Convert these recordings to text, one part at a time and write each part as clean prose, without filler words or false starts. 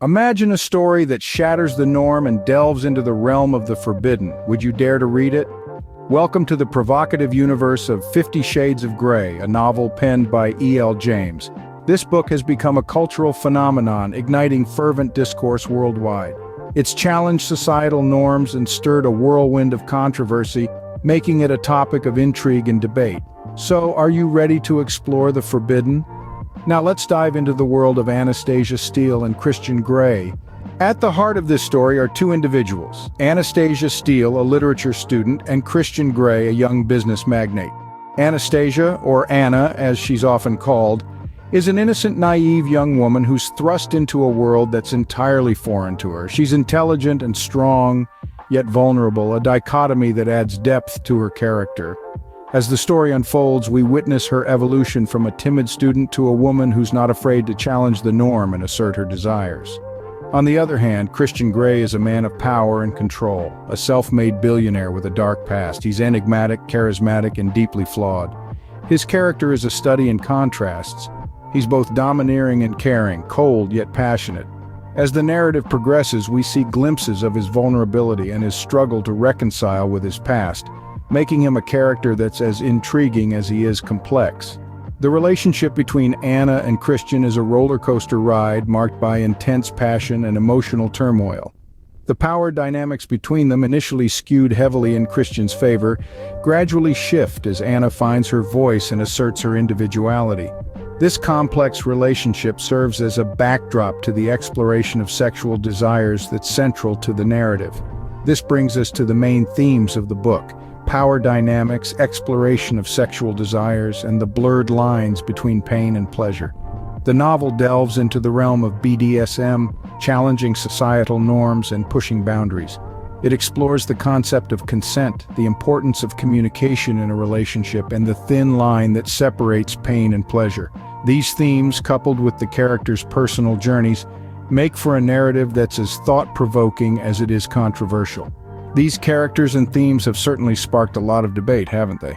Imagine a story that shatters the norm and delves into the realm of the forbidden. Would you dare to read it? Welcome to the provocative universe of 50 Shades of Grey, a novel penned by E.L. James. This book has become a cultural phenomenon, igniting fervent discourse worldwide. It's challenged societal norms and stirred a whirlwind of controversy, making it a topic of intrigue and debate. So, are you ready to explore the forbidden? Now let's dive into the world of Anastasia Steele and Christian Grey. At the heart of this story are two individuals, Anastasia Steele, a literature student, and Christian Grey, a young business magnate. Anastasia, or Anna as she's often called, is an innocent, naive young woman who's thrust into a world that's entirely foreign to her. She's intelligent and strong, yet vulnerable, a dichotomy that adds depth to her character. As the story unfolds, we witness her evolution from a timid student to a woman who's not afraid to challenge the norm and assert her desires. On the other hand, Christian Grey is a man of power and control, a self-made billionaire with a dark past. He's enigmatic, charismatic, and deeply flawed. His character is a study in contrasts. He's both domineering and caring, cold yet passionate. As the narrative progresses, we see glimpses of his vulnerability and his struggle to reconcile with his past, making him a character that's as intriguing as he is complex. The relationship between Anna and Christian is a roller coaster ride marked by intense passion and emotional turmoil. The power dynamics between them, initially skewed heavily in Christian's favor, gradually shift as Anna finds her voice and asserts her individuality. This complex relationship serves as a backdrop to the exploration of sexual desires that's central to the narrative. This brings us to the main themes of the book: power dynamics, exploration of sexual desires, and the blurred lines between pain and pleasure. The novel delves into the realm of BDSM, challenging societal norms and pushing boundaries. It explores the concept of consent, the importance of communication in a relationship, and the thin line that separates pain and pleasure. These themes, coupled with the characters' personal journeys, make for a narrative that's as thought-provoking as it is controversial. These characters and themes have certainly sparked a lot of debate, haven't they?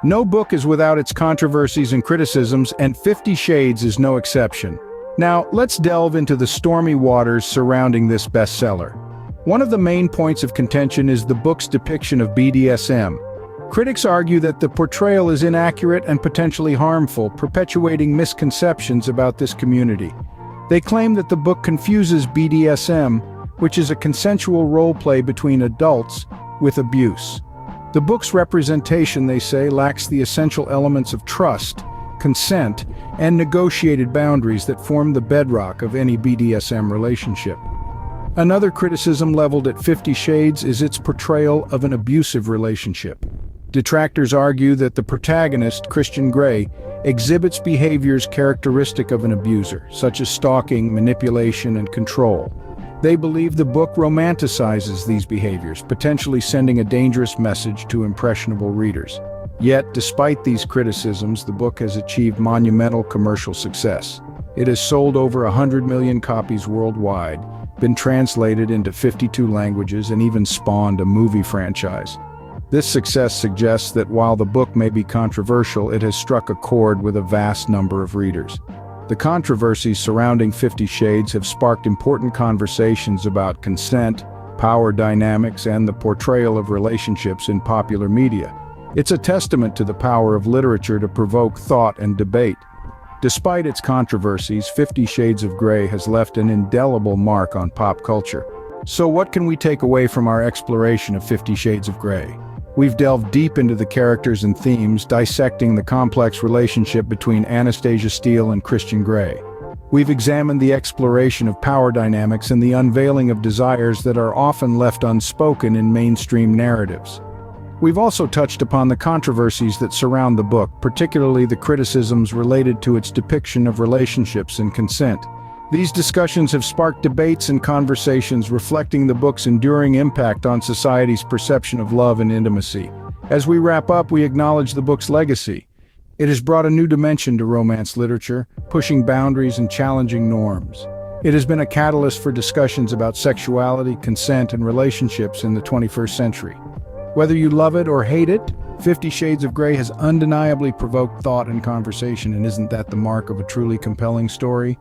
No book is without its controversies and criticisms, and 50 Shades is no exception. Now, let's delve into the stormy waters surrounding this bestseller. One of the main points of contention is the book's depiction of BDSM. Critics argue that the portrayal is inaccurate and potentially harmful, perpetuating misconceptions about this community. They claim that the book confuses BDSM, which is a consensual role-play between adults, with abuse. The book's representation, they say, lacks the essential elements of trust, consent, and negotiated boundaries that form the bedrock of any BDSM relationship. Another criticism leveled at 50 Shades is its portrayal of an abusive relationship. Detractors argue that the protagonist, Christian Grey, exhibits behaviors characteristic of an abuser, such as stalking, manipulation, and control. They believe the book romanticizes these behaviors, potentially sending a dangerous message to impressionable readers. Yet, despite these criticisms, the book has achieved monumental commercial success. It has sold over 100 million copies worldwide, been translated into 52 languages, and even spawned a movie franchise. This success suggests that while the book may be controversial, it has struck a chord with a vast number of readers. The controversies surrounding 50 Shades have sparked important conversations about consent, power dynamics, and the portrayal of relationships in popular media. It's a testament to the power of literature to provoke thought and debate. Despite its controversies, 50 Shades of Grey has left an indelible mark on pop culture. So what can we take away from our exploration of 50 Shades of Grey? We've delved deep into the characters and themes, dissecting the complex relationship between Anastasia Steele and Christian Grey. We've examined the exploration of power dynamics and the unveiling of desires that are often left unspoken in mainstream narratives. We've also touched upon the controversies that surround the book, particularly the criticisms related to its depiction of relationships and consent. These discussions have sparked debates and conversations reflecting the book's enduring impact on society's perception of love and intimacy. As we wrap up, we acknowledge the book's legacy. It has brought a new dimension to romance literature, pushing boundaries and challenging norms. It has been a catalyst for discussions about sexuality, consent, and relationships in the 21st century. Whether you love it or hate it, 50 Shades of Grey has undeniably provoked thought and conversation, and isn't that the mark of a truly compelling story?